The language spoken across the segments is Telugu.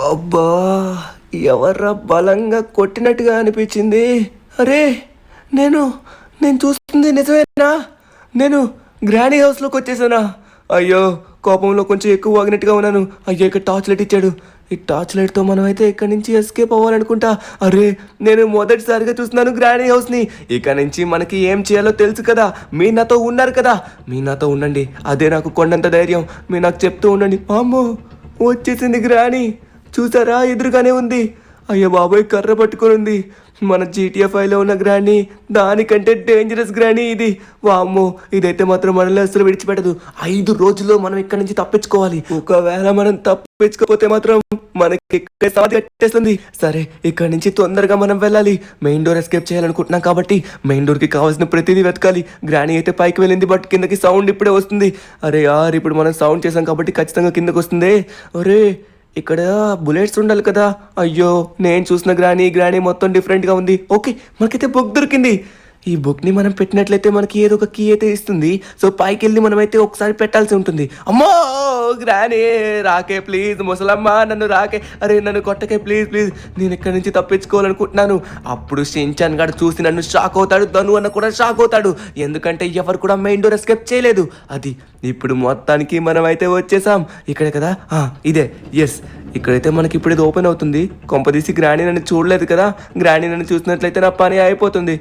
అబ్బా! ఎవర్రా బలంగా కొట్టినట్టుగా అనిపించింది. అరే! నేను నేను చూస్తుంది నిజమేనా? నేను గ్రానీ హౌస్‌లోకొచ్చేసానా? అయ్యో! కోపంలో కొంచెం ఎక్కువ వాగినట్టుగా ఉన్నాను. అయ్యో! ఇక్కడ టార్చ్ లైట్ ఇచ్చాడు. ఈ టార్చ్ లైట్‌తో మనమైతే ఇక్కడి నుంచి ఎస్కేప్ అవ్వాలనుకుంటా. అరే! నేను మొదటిసారిగా చూస్తున్నాను గ్రానీ హౌస్‌ని. ఇక నుంచి మనకి ఏం చేయాలో తెలుసు కదా! మీరు నాతో ఉన్నారు కదా! మీరు నాతో ఉండండి. అదే నాకు కొండంత ధైర్యం. మీరు నాకు చెప్తూ ఉండండి. అమ్మో! వచ్చేసింది గ్రానీ. చూసారా ఎదురుగానే ఉంది. అయ్యో బాబోయ్ కర్ర పట్టుకొని ఉంది. మన జీటీఎఫ్ఐలో ఉన్న గ్రానీ దానికంటే డేంజరస్ గ్రానీ ఇది. వామ్మో ఇదైతే మాత్రం మనల్ని అసలు విడిచిపెట్టదు. 5 రోజుల్లో మనం ఇక్కడి నుంచి తప్పించుకోవాలి. ఒకవేళ మనం తప్పించుకోకపోతే మాత్రం మనకి ఇక్కడ సమాధి కట్టేస్తుంది. సరే ఇక్కడి నుంచి తొందరగా మనం వెళ్ళాలి. మెయిన్ డోర్ ఎస్కేప్ చేయాలనుకుంటున్నాం కాబట్టి మెయిన్ డోర్కి కావాల్సిన ప్రతిదీ వెతకాలి. గ్రానీ అయితే పైకి వెళ్ళింది బట్ కిందకి సౌండ్ ఇప్పుడే వస్తుంది. అరే యార్ ఇప్పుడు మనం సౌండ్ చేసాం కాబట్టి ఖచ్చితంగా కిందకి వస్తుంది. అరే ఇక్కడ బుల్లెట్స్ ఉండాలి కదా. అయ్యో నేను చూసిన గ్రానీ మొత్తం డిఫరెంట్గా ఉంది. ఓకే మనకైతే బుక్ దొరికింది. ఈ బుక్ని మనం పెట్టినట్లయితే మనకి ఏదో ఒక కీ అయితే ఇస్తుంది. సో పైకి వెళ్ళి మనమైతే ఒకసారి పెట్టాల్సి ఉంటుంది. అమ్మో గ్రానీ రాకే ప్లీజ్ ముసలమ్మ నన్ను రాకే. అరే నన్ను కొట్టకే ప్లీజ్ ప్లీజ్. నేను ఇక్కడి నుంచి తప్పించుకోవాలనుకుంటున్నాను. అప్పుడు షిన్చాన్ గారు చూసి నన్ను షాక్ అవుతాడు. ధను అన్న కూడా షాక్ అవుతాడు. ఎందుకంటే ఎవరు కూడా మెయిన్ డోర్ ఎస్కేప్ చేయలేదు. అది ఇప్పుడు మొత్తానికి మనం అయితే వచ్చేసాం. ఇక్కడే కదా ఇదే ఎస్. ఇక్కడైతే మనకి ఇప్పుడు ఇది ఓపెన్ అవుతుంది. కొంపదీసి గ్రానీ నన్ను చూడలేదు కదా. గ్రానీ నన్ను చూసినట్లయితే నా పని అయిపోతుంది.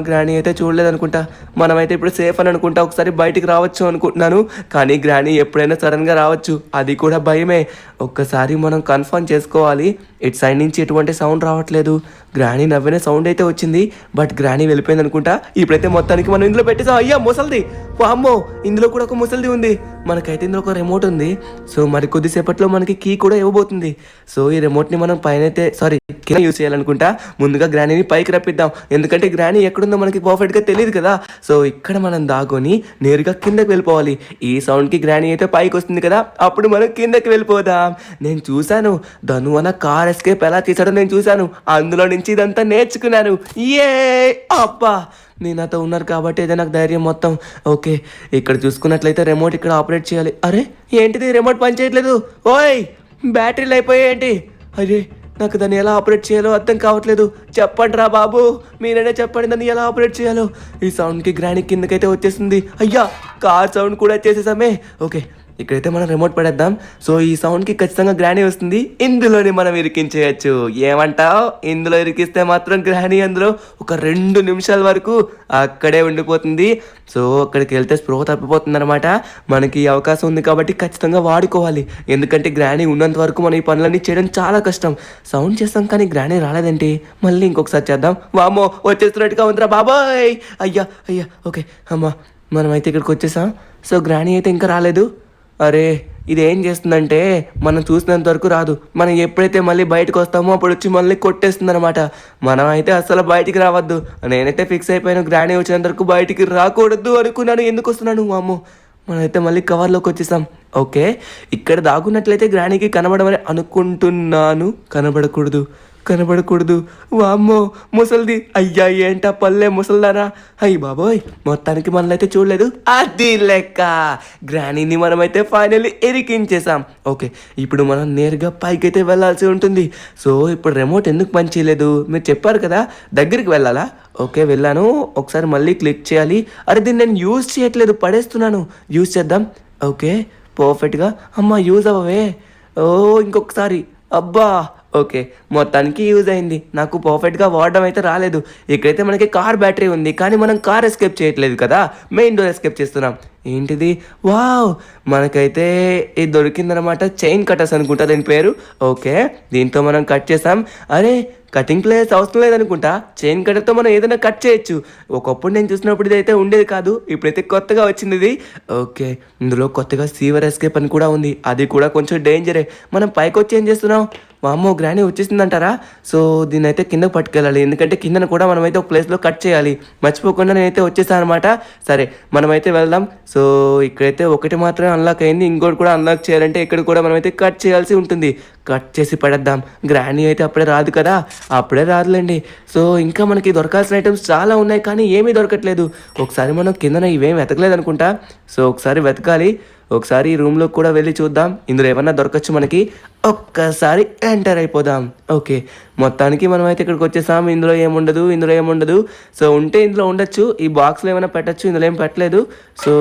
గ్రానీ అయితే చూడలేదు అనుకుంటా. మనమైతే ఇప్పుడు సేఫ్ అని అనుకుంటా. ఒకసారి బయటికి రావచ్చు అనుకుంటున్నాను. కానీ గ్రానీ ఎప్పుడైనా సడన్గా రావచ్చు. అది కూడా భయమే. ఒక్కసారి మనం కన్ఫర్మ్ చేసుకోవాలి. ఇటు సైడ్ నుంచి ఎటువంటి సౌండ్ రావట్లేదు. గ్రానీ నవ్విన సౌండ్ అయితే వచ్చింది బట్ గ్రానీ వెళ్ళిపోయింది అనుకుంటా. ఇప్పుడైతే మొత్తానికి మనం ఇందులో పెట్టేసాం. అయ్యా ముసలిది. వామ్మో ఇందులో కూడా ఒక ముసలిది ఉంది. మనకైతే ఇందులో ఒక రిమోట్ ఉంది. సో మరి కొద్దిసేపట్లో మనకి కీ కూడా ఇవ్వబోతుంది. సో ఈ రిమోట్ని మనం పైన అయితే కింద యూజ్ చేయాలనుకుంటా. ముందుగా గ్రానీని పైకి రప్పిద్దాం. ఎందుకంటే గ్రానీ ఎక్కడుందో మనకి పర్ఫెక్ట్గా తెలియదు కదా. సో ఇక్కడ మనం దాగొని నేరుగా కిందకి వెళ్ళిపోవాలి. ఈ సౌండ్కి గ్రానీ అయితే పైకి వస్తుంది కదా. అప్పుడు మనం కిందకి వెళ్ళిపోదాం. నేను చూశాను ధను అన్న కార్ ఎస్కేప్ ఎలా తీసాడో నేను చూశాను. అందులో నుంచి ఇదంతా నేర్చుకున్నాను. ఏ అబ్బా నేను నాతో ఉన్నారు కాబట్టి అదే నాకు ధైర్యం మొత్తం. ఓకే ఇక్కడ చూసుకున్నట్లయితే రిమోట్ ఇక్కడ ఆపరేట్ చేయాలి. అరే ఏంటిది రిమోట్ పని చేయట్లేదు. ఓయ్ బ్యాటరీలు అయిపోయాయి ఏంటి? అరే నాకు దాన్ని ఎలా ఆపరేట్ చేయాలో అర్థం కావట్లేదు. చెప్పండి రా బాబు మీరైనా చెప్పండి దాన్ని ఎలా ఆపరేట్ చేయాలో. ఈ సౌండ్కి గ్రానీ కిందకైతే వచ్చేసింది. అయ్యా కార్ సౌండ్ కూడా వచ్చేసేసామే. ఓకే ఇక్కడైతే మనం రిమోట్ పడేద్దాం. సో ఈ సౌండ్కి ఖచ్చితంగా గ్రానీ వస్తుంది. ఇందులోనే మనం ఇరికించేయచ్చు. ఏమంటావు? ఇందులో ఇరికిస్తే మాత్రం గ్రానీ అందులో ఒక 2 నిమిషాల వరకు అక్కడే ఉండిపోతుంది. సో అక్కడికి వెళ్తే స్పృహ తప్పిపోతుంది అనమాట. మనకి ఈ అవకాశం ఉంది కాబట్టి ఖచ్చితంగా వాడుకోవాలి. ఎందుకంటే గ్రానీ ఉన్నంత వరకు మనం ఈ పనులన్నీ చేయడం చాలా కష్టం. సౌండ్ చేస్తాం కానీ గ్రానీ రాలేదండి. మళ్ళీ ఇంకొకసారి చేద్దాం. వామ్మో వచ్చేస్తున్నట్టుగా ఉందిరా బాబాయ్. అయ్యా అయ్యా ఓకే అమ్మా మనమైతే ఇక్కడికి వచ్చేసాం. సో గ్రానీ అయితే ఇంకా రాలేదు. అరే ఇది ఏం చేస్తుందంటే మనం చూసినంత వరకు రాదు. మనం ఎప్పుడైతే మళ్ళీ బయటకు వస్తామో అప్పుడు వచ్చి మళ్ళీ కొట్టేస్తుంది అనమాట. మనం అయితే అసలు బయటికి రావద్దు. నేనైతే ఫిక్స్ అయిపోయాను గ్రానీ వచ్చినంత వరకు బయటికి రాకూడదు అనుకున్నాను. ఎందుకు వస్తున్నాను వామ్మో మనమైతే మళ్ళీ కవర్లోకి వచ్చేసాం. ఓకే ఇక్కడ దాగున్నట్లయితే గ్రానీకి కనబడమని అనుకుంటున్నాను. కనబడకూడదు. వామ్మో ముసలిది. అయ్యా ఏంటా పల్లె ముసల్దానా. అయ్యి బాబోయ్ మొత్తానికి మనల్ని చూడలేదు. అది లెక్క గ్రానీని మనమైతే ఫైనల్లీ ఇరికించేసాం. ఓకే ఇప్పుడు మనం నేరుగా పైకి అయితే వెళ్ళాల్సి ఉంటుంది. సో ఇప్పుడు రిమోట్ ఎందుకు పని చేయలేదు మీరు చెప్పారు కదా దగ్గరికి వెళ్ళాలా. ఓకే వెళ్ళాను. ఒకసారి మళ్ళీ క్లిక్ చేయాలి. అరే దీన్ని నేను యూజ్ చేయట్లేదు పడేస్తున్నాను. యూజ్ చేద్దాం. ఓకే పర్ఫెక్ట్గా అమ్మ యూజ్ అవ్వవే. ఓ ఇంకొకసారి అబ్బా ఓకే మొత్తానికి యూజ్ అయింది. నాకు పర్ఫెక్ట్గా వాడడం అయితే రాలేదు. ఇక్కడైతే మనకి కార్ బ్యాటరీ ఉంది కానీ మనం కార్ ఎస్కేప్ చేయట్లేదు కదా. మెయిన్ డోర్ ఎస్కేప్ చేస్తున్నాం. ఏంటిది వావ్ మనకైతే ఇది దొరికిందనమాట. చైన్ కటర్స్ అనుకుంటా దీని పేరు. ఓకే దీంతో మనం కట్ చేసాం. అరే కటింగ్ ప్లేస్ అవసరం లేదనుకుంటా. చైన్ కటర్తో మనం ఏదైనా కట్ చేయొచ్చు. ఒకప్పుడు నేను చూసినప్పుడు ఇదైతే ఉండేది కాదు. ఇప్పుడైతే కొత్తగా వచ్చింది ఇది. ఓకే ఇందులో కొత్తగా సీవర్ ఎస్కేప్ అని కూడా ఉంది. అది కూడా కొంచెం డేంజరే. మనం పైకి వచ్చి ఏం చేస్తున్నాం. వామ్మో గ్రానీ వచ్చేసిందంటారా. సో దీన్ని అయితే కిందకు పట్టుకెళ్ళాలి. ఎందుకంటే కిందను కూడా మనమైతే ఒక ప్లేస్లో కట్ చేయాలి. మర్చిపోకుండా నేనైతే వచ్చేసాను అనమాట. సరే మనమైతే వెళ్దాం. సో ఇక్కడైతే ఒకటి మాత్రమే అన్లాక్ అయింది. ఇంకోటి కూడా అన్లాక్ చేయాలంటే ఇక్కడ కూడా మనమైతే కట్ చేయాల్సి ఉంటుంది. కట్ చేసి పడేద్దాం. గ్రానీ అయితే అప్పుడే రాదు కదా. అప్పుడే రాదులేండి. సో ఇంకా మనకి దొరకాల్సిన ఐటమ్స్ చాలా ఉన్నాయి కానీ ఏమీ దొరకట్లేదు. ఒకసారి మనం కిందన ఇవేం వెతకలేదు అనుకుంటా. సో ఒకసారి వెతకాలి. ఒకసారి ఈ రూమ్లో కూడా వెళ్ళి చూద్దాం. ఇందులో ఏమన్నా దొరకచ్చు మనకి. ఒక్కసారి ఎంటర్ అయిపోదాం. ఓకే. మొత్తానికి మనమైతే ఇక్కడికి వచ్చేసాం. ఇందులో ఏముండదు. సో ఉంటే ఇందులో ఉండొచ్చు. ఈ బాక్స్లో ఏమైనా పెట్టచ్చు. ఇందులో ఏం పెట్టలేదు. సో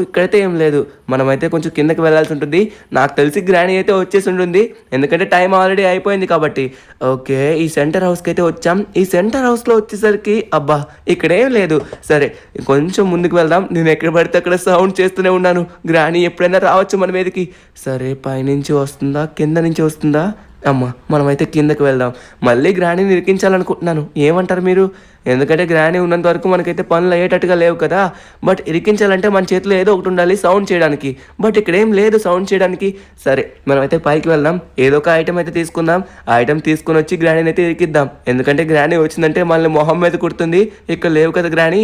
ఇక్కడైతే ఏం లేదు. మనమైతే కొంచెం కిందకి వెళ్ళాల్సి ఉంటుంది. నాకు తెలిసి గ్రానీ అయితే వచ్చేసి ఉంటుంది, ఎందుకంటే టైం ఆల్రెడీ అయిపోయింది కాబట్టి. ఓకే, ఈ సెంటర్ హౌస్కి అయితే వచ్చాం. ఈ సెంటర్ హౌస్లో వచ్చేసరికి అబ్బా ఇక్కడేం లేదు. సరే కొంచెం ముందుకు వెళ్దాం. నేను ఎక్కడ పడితే అక్కడ సౌండ్ చేస్తూనే ఉన్నాను. గ్రానీ ఎప్పుడైనా రావచ్చు మన మీదకి. సరే పైనుంచి వస్తుందా కింద నుంచి వస్తుందా? అమ్మ మనమైతే కిందకి వెళ్దాం. మళ్ళీ గ్రానీని ఇరికించాలనుకుంటున్నాను. ఏమంటారు మీరు? ఎందుకంటే గ్రానీ ఉన్నంత వరకు మనకైతే పనులు అయ్యేటట్టుగా లేవు కదా. బట్ ఇరికించాలంటే మన చేతిలో ఏదో ఒకటి ఉండాలి సౌండ్ చేయడానికి. బట్ ఇక్కడ ఏం లేదు సౌండ్ చేయడానికి. సరే మనమైతే పైకి వెళ్దాం. ఏదో ఒక ఐటెం అయితే తీసుకుందాం. ఆ ఐటెం తీసుకుని వచ్చి గ్రానీని అయితే ఇరికిద్దాం. ఎందుకంటే గ్రానీ వచ్చిందంటే మళ్ళీ మొహం మీద కుడుతుంది. ఇక్కడ లేవు కదా గ్రానీ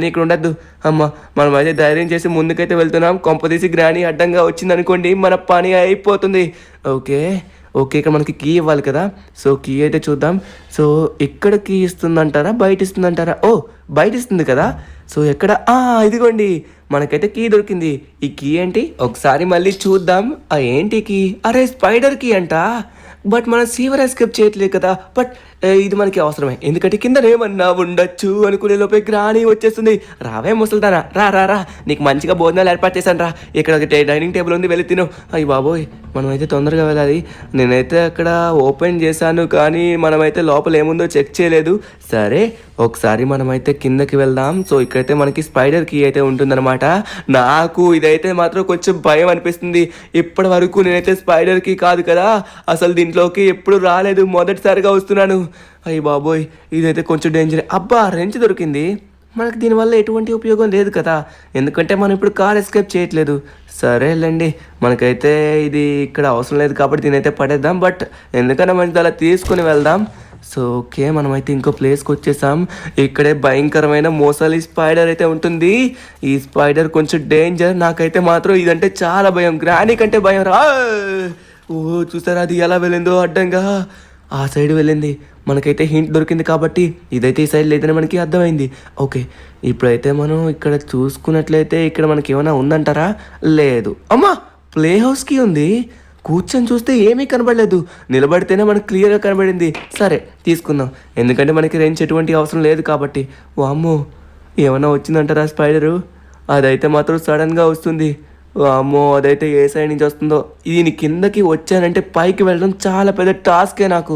ఇక్కడ ఉండద్దు. అమ్మ మనమైతే ధైర్యం చేసి ముందుకైతే వెళ్తున్నాం. కొంపదీసి గ్రానీ అడ్డంగా వచ్చిందనుకోండి మన పని అయిపోతుంది. ఓకే, ఇక్కడ మనకి కీ ఇవ్వాలి కదా. సో కీ అయితే చూద్దాం. సో ఇక్కడ కీ ఇస్తుందంటారా బయట ఇస్తుందంటారా? ఓ బయట ఇస్తుంది కదా. సో ఎక్కడ? ఇదిగోండి మనకైతే కీ దొరికింది. ఈ కీ ఏంటి ఒకసారి మళ్ళీ చూద్దాం. ఏంటి కీ? అరే స్పైడర్ కీ అంట. బట్ మనం సీవర్ ఎస్కేప్ చేయట్లేదు కదా. బట్ ఇది మనకి అవసరమే, ఎందుకంటే కిందనేమన్నా ఉండొచ్చు అనుకునే లోపే గ్రానీ వచ్చేస్తుంది. రావే ముసల్దానా, రా నీకు మంచిగా భోజనాలు ఏర్పాటు చేశాను రా. ఇక్కడ ఒక డైనింగ్ టేబుల్ ఉంది, వెళ్ళి తిను. అయ్యి బాబోయ్ మనమైతే తొందరగా వెళ్ళాలి. నేనైతే అక్కడ ఓపెన్ చేశాను కానీ మనమైతే లోపల ఏముందో చెక్ చేయలేదు. సరే ఒకసారి మనమైతే కిందకి వెళ్దాం. సో ఇక్కడైతే మనకి స్పైడర్ కీ అయితే ఉంటుందన్నమాట. నాకు ఇదైతే మాత్రం కొంచెం భయం అనిపిస్తుంది. ఇప్పటి వరకు నేనైతే స్పైడర్ కీ కాదు కదా, అసలు దీంట్లోకి ఎప్పుడు రాలేదు, మొదటిసారిగా వస్తున్నాను. అయ్యి బాబోయ్ ఇదైతే కొంచెం డేంజర్. అబ్బా రెంచ్ దొరికింది. మనకు దీనివల్ల ఎటువంటి ఉపయోగం లేదు కదా, ఎందుకంటే మనం ఇప్పుడు కార్ ఎస్కేప్ చేయట్లేదు. సరేలేండి మనకైతే ఇది ఇక్కడ అవసరం లేదు కాబట్టి దీనైతే పడేద్దాం. బట్ ఎందుకన్నా మంచిది అలా తీసుకుని వెళ్దాం. సో ఓకే మనమైతే ఇంకో ప్లేస్కి వచ్చేసాం. ఇక్కడే భయంకరమైన మోసాలి స్పైడర్ అయితే ఉంటుంది. ఈ స్పైడర్ కొంచెం డేంజర్. నాకైతే మాత్రం ఇదంటే చాలా భయం, గ్రానీ కంటే భయం రా. ఓ చూసారా అది ఎలా వెళ్ళిందో అడ్డంగా, ఆ సైడ్ వెళ్ళింది. మనకైతే హింట్ దొరికింది కాబట్టి ఇదైతే ఈ సైడ్ లేదని మనకి అర్థమైంది. ఓకే ఇప్పుడైతే మనం ఇక్కడ చూసుకున్నట్లయితే ఇక్కడ మనకి ఏమైనా ఉందంటారా? లేదు. అమ్మా ప్లే హౌస్కి ఉంది. కూర్చొని చూస్తే ఏమీ కనబడలేదు, నిలబడితేనే మనకు క్లియర్గా కనబడింది. సరే తీసుకుందాం, ఎందుకంటే మనకి రెంచ్ ఎటువంటి అవసరం లేదు కాబట్టి. వామ్మో ఏమైనా వచ్చిందంటారా స్పైడరు? అదైతే మాత్రం సడన్గా వస్తుంది. అమ్మో అదైతే ఏ సైడ్ నుంచి వస్తుందో. దీని కిందకి వచ్చానంటే పైకి వెళ్ళడం చాలా పెద్ద టాస్కే నాకు,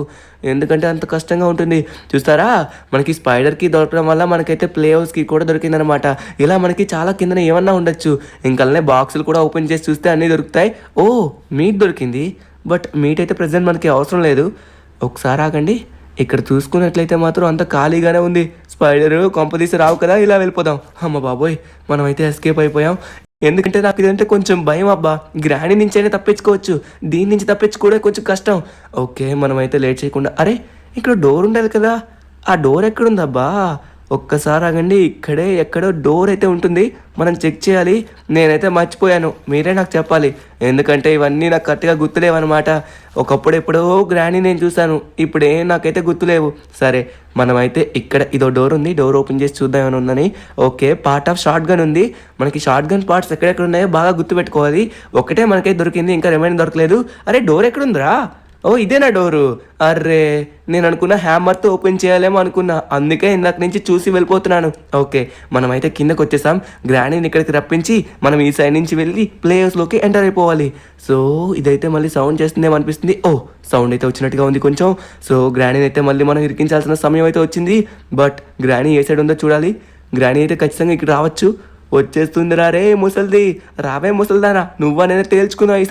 ఎందుకంటే అంత కష్టంగా ఉంటుంది. చూస్తారా మనకి స్పైడర్కి దొరకడం వల్ల మనకైతే ప్లే హౌస్కి కూడా దొరికిందనమాట. ఇలా మనకి చాలా కిందన ఏమన్నా ఉండొచ్చు. ఇంకనే బాక్సులు కూడా ఓపెన్ చేసి చూస్తే అన్నీ దొరుకుతాయి. ఓ మీట్ దొరికింది. బట్ మీట్ అయితే ప్రజెంట్ మనకి అవసరం లేదు. ఒకసారి ఆగండి, ఇక్కడ చూసుకున్నట్లయితే మాత్రం అంత ఖాళీగానే ఉంది. స్పైడరు కొంపదీసి రావు కదా, ఇలా వెళ్ళిపోదాం. అమ్మ బాబోయ్ మనమైతే ఎస్కేప్ అయిపోయాం. ఎందుకంటే నాకు ఇదంటే కొంచెం భయం. అబ్బా గ్రానీ నుంచి అయినా తప్పించుకోవచ్చు, దీని నుంచి తప్పించుకోవడం కొంచెం కష్టం. ఓకే మనమైతే లేట్ చేయకుండా, అరే ఇక్కడ డోర్ ఉండాలి కదా, ఆ డోర్ ఎక్కడుందబ్బా? ఒక్కసారి ఆగండి, ఇక్కడే ఎక్కడో డోర్ అయితే ఉంటుంది, మనం చెక్ చేయాలి. నేనైతే మర్చిపోయాను, మీరే నాకు చెప్పాలి, ఎందుకంటే ఇవన్నీ నాకు కరెక్ట్గా గుర్తులేవన్నమాట. ఒకప్పుడు ఎప్పుడో గ్రానీ నేను చూశాను, ఇప్పుడే నాకైతే గుర్తులేవు. సరే మనమైతే ఇక్కడ ఇదో డోర్ ఉంది, డోర్ ఓపెన్ చేసి చూద్దాం ఏమైనా ఉందని. Okay part of short gun ఉంది. మనకి షార్ట్ గన్ పార్ట్స్ ఎక్కడెక్కడ ఉన్నాయో బాగా గుర్తుపెట్టుకోవాలి. ఒకటే మనకైతే దొరికింది, ఇంకా రిమైన్ దొరకలేదు. అరే డోర్ ఎక్కడుందిరా? ఓ ఇదేనా డోరు? అర్రే నేను అనుకున్నా హ్యామర్తో ఓపెన్ చేయాలేమో అనుకున్నా, అందుకే ఇందాక నుంచి చూసి వెళ్ళిపోతున్నాను. ఓకే మనమైతే కిందకు వచ్చేసాం. గ్రానీని ఇక్కడికి రప్పించి మనం ఈ సైడ్ నుంచి వెళ్ళి ప్లే హౌస్లోకి ఎంటర్ అయిపోవాలి. సో ఇదైతే మళ్ళీ సౌండ్ చేస్తుందేమో అనిపిస్తుంది. ఓ సౌండ్ అయితే వచ్చినట్టుగా ఉంది కొంచెం. సో గ్రానీని అయితే మళ్ళీ మనం ఇరికించాల్సిన సమయం అయితే వచ్చింది. బట్ గ్రానీ ఏ సైడ్ ఉందో చూడాలి. గ్రానీ అయితే ఖచ్చితంగా ఇక్కడ రావచ్చు. వచ్చేస్తుందిరా రే ముసల్ది, రావే ముసల్దానా, నువ్వా నేనే తేల్చుకున్నావు.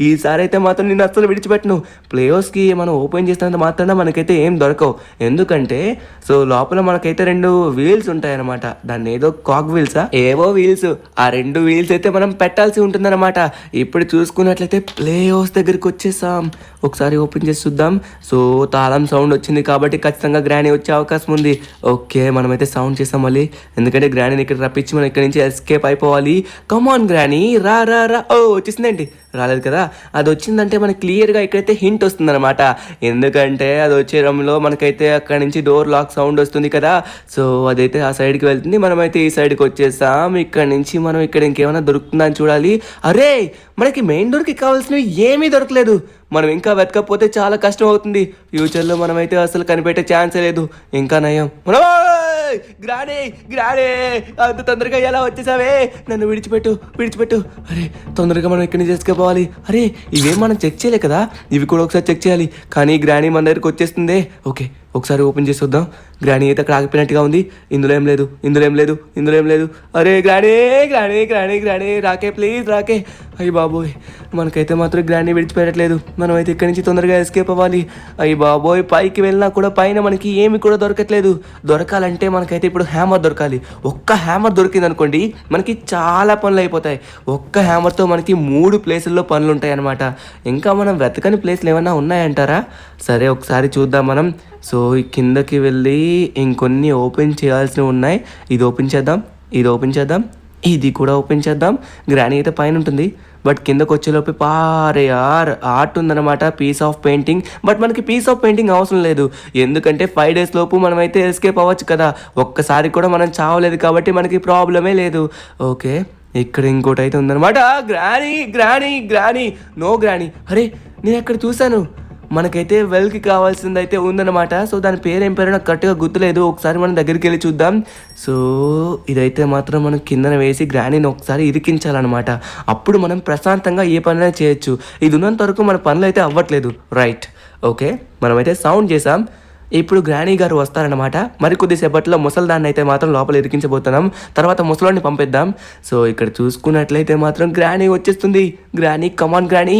ఈసారి అయితే మాత్రం నేను అస్సలు విడిచిపెట్టను. ప్లేయర్స్కి మనం ఓపెన్ చేసినంత మాత్రాన మనకైతే ఏం దొరకవు, ఎందుకంటే సో లోపల మనకైతే 2 వీల్స్ ఉంటాయన్నమాట. దాన్ని ఏదో కాక్ వీల్సా ఏవో వీల్స్, ఆ 2 వీల్స్ అయితే మనం పెట్టాల్సి ఉంటుందన్నమాట. ఇప్పుడు చూసుకున్నట్లయితే ప్లే హౌస్ దగ్గరికి వచ్చేసాం. ఒకసారి ఓపెన్ చేసి చూద్దాం. సో తాళం సౌండ్ వచ్చింది కాబట్టి ఖచ్చితంగా గ్రానీ వచ్చే అవకాశం ఉంది. ఓకే మనమైతే సౌండ్ చేసాం మళ్ళీ, ఎందుకంటే గ్రానీని ఇక్కడ రప్పించి మనం ఇక్కడ నుంచి ఎస్కేప్ అయిపోవాలి. కమాన్ గ్రానీ, రా రా రా. ఓ వచ్చేసిందేంటి? రాలేదు కదా. అది వచ్చిందంటే మనకి క్లియర్గా ఇక్కడైతే హింట్ వస్తుందన్నమాట. ఎందుకంటే అది వచ్చేయడంలో మనకైతే అక్కడ నుంచి డోర్ లాక్ సౌండ్ వస్తుంది కదా. సో అదైతే ఆ సైడ్కి వెళ్తుంది, మనమైతే ఈ సైడ్కి వచ్చేసాం. ఇక్కడ నుంచి మనం ఇక్కడ ఇంకేమైనా దొరుకుతుందా అని చూడాలి. అరే మనకి మెయిన్ డోర్కి కావాల్సినవి ఏమీ దొరకలేదు. మనం ఇంకా వెతకపోతే చాలా కష్టం అవుతుంది. ఫ్యూచర్లో మనమైతే అసలు కనిపెట్టే ఛాన్సే లేదు. ఇంకా నయం మనం గ్రానీ గ్రానీ అంత తొందరగా ఎలా వచ్చేసావే? నన్ను విడిచిపెట్టు విడిచిపెట్టు. అరే తొందరగా మనం ఇక్కడి నుంచి చేసుకుపోవాలి. అరే ఇవేం మనం చెక్ చేయలే కదా, ఇవి కూడా ఒకసారి చెక్ చేయాలి. కానీ గ్రానీ మన దగ్గరికి వచ్చేస్తుంది. ఓకే ఒకసారి ఓపెన్ చేసి వద్దాం. గ్రానీ అయితే అక్కడ ఆగిపోయినట్టుగా ఉంది. ఇందులో ఏం లేదు, ఇందులో ఏం లేదు, ఇందులో ఏం లేదు. అరే గ్రానీ గ్రానీ గ్రానీ గ్రానీ రాకే ప్లీజ్ రాకే. అయ్యి బాబోయ్ మనకైతే మాత్రం గ్రానీ విడిచిపెట్టట్లేదు. మనమైతే ఇక్కడి నుంచి తొందరగా ఎస్కేప్ అవ్వాలి. అయ్యి బాబోయ్ పైకి వెళ్ళినా కూడా పైన మనకి ఏమి కూడా దొరకట్లేదు. దొరకాలంటే మనకైతే ఇప్పుడు హ్యామర్ దొరకాలి. ఒక్క హ్యామర్ దొరికింది అనుకోండి మనకి చాలా పనులు అయిపోతాయి. ఒక్క హ్యామర్తో మనకి 3 ప్లేసుల్లో పనులు ఉంటాయి అన్నమాట. ఇంకా మనం వెతకని ప్లేస్లు ఏమైనా ఉన్నాయంటారా? సరే ఒకసారి చూద్దాం మనం. సో ఈ కిందకి వెళ్ళి ఇంకొన్ని ఓపెన్ చేయాల్సినవి ఉన్నాయి. ఇది ఓపెన్ చేద్దాం, ఇది ఓపెన్ చేద్దాం, ఇది కూడా ఓపెన్ చేద్దాం. గ్రానీ అయితే పైన ఉంటుంది, బట్ కిందకు వచ్చేలోపు పారే ఆర్ట్ ఉందన్నమాట, పీస్ ఆఫ్ పెయింటింగ్. బట్ మనకి పీస్ ఆఫ్ పెయింటింగ్ అవసరం లేదు, ఎందుకంటే 5 days లోపు మనమైతే ఎస్కేప్ అవ్వచ్చు కదా. ఒక్కసారి కూడా మనం చావలేదు కాబట్టి మనకి ప్రాబ్లమే లేదు. ఓకే ఇక్కడ ఇంకోటి అయితే ఉందన్నమాట. Granny granny granny no granny. అరే నేను అక్కడ చూశాను, మనకైతే వెల్కి కావాల్సింది అయితే ఉందన్నమాట. సో దాని పేరు ఏం పేరు నాకు కరెక్ట్గా గుర్తులేదు. ఒకసారి మనం దగ్గరికి వెళ్ళి చూద్దాం. సో ఇదైతే మాత్రం మనం కిందన వేసి గ్రానీని ఒకసారి ఇరికించాలన్నమాట. అప్పుడు మనం ప్రశాంతంగా ఏ పనైనా చేయొచ్చు. ఇది ఉన్నంత వరకు మన పనులు అయితే అవ్వట్లేదు. రైట్ ఓకే మనమైతే సౌండ్ చేసాం. ఇప్పుడు గ్రానీ గారు వస్తారనమాట. మరి కొద్దిసేపట్లో ముసలిదాన్ని అయితే మాత్రం లోపల ఇరికించబోతున్నాం. తర్వాత ముసలాన్ని పంపిద్దాం. సో ఇక్కడ చూసుకున్నట్లయితే మాత్రం గ్రానీ వచ్చేస్తుంది. గ్రానీ కమాన్ గ్రానీ,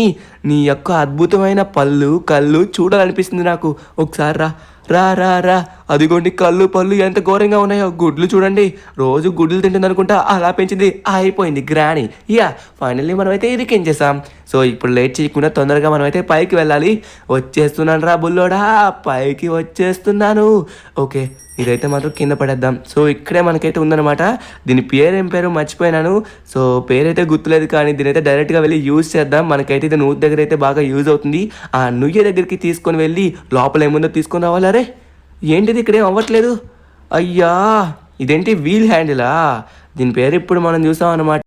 నీ యొక్క అద్భుతమైన పళ్ళు కళ్ళు చూడాలనిపిస్తుంది నాకు. ఒకసారి రా రా రా రా. అదిగోండి కళ్ళు పళ్ళు ఎంత ఘోరంగా ఉన్నాయో. గుడ్లు చూడండి, రోజు గుడ్లు తింటుంది అనుకుంటా, అలా పెంచింది అయిపోయింది గ్రానీ. యా ఫైనల్లీ మనమైతే ఇరికించేసాం. సో ఇప్పుడు లేట్ చేయకుండా తొందరగా మనమైతే పైకి వెళ్ళాలి. వచ్చేస్తున్నాను రా బుల్లోడా, పైకి వచ్చేస్తున్నాను. ఓకే ఇదైతే మాత్రం కింద పడేద్దాం. సో ఇక్కడే మనకైతే ఉందన్నమాట. దీని పేరు ఏం పేరు మర్చిపోయినాను. సో పేరైతే గుర్తులేదు, కానీ దీనైతే డైరెక్ట్గా వెళ్ళి యూజ్ చేద్దాం. మనకైతే ఇది నూతి దగ్గర అయితే బాగా యూజ్ అవుతుంది. ఆ నుయ్య దగ్గరికి తీసుకొని వెళ్ళి లోపల ఏముందో తీసుకొని రావాలి. అరే ఏంటిది ఇక్కడేం అవ్వట్లేదు. అయ్యా ఇదేంటి వీల్ హ్యాండిలా? దీని పేరు ఇప్పుడు మనం చూసాం అన్నమాట.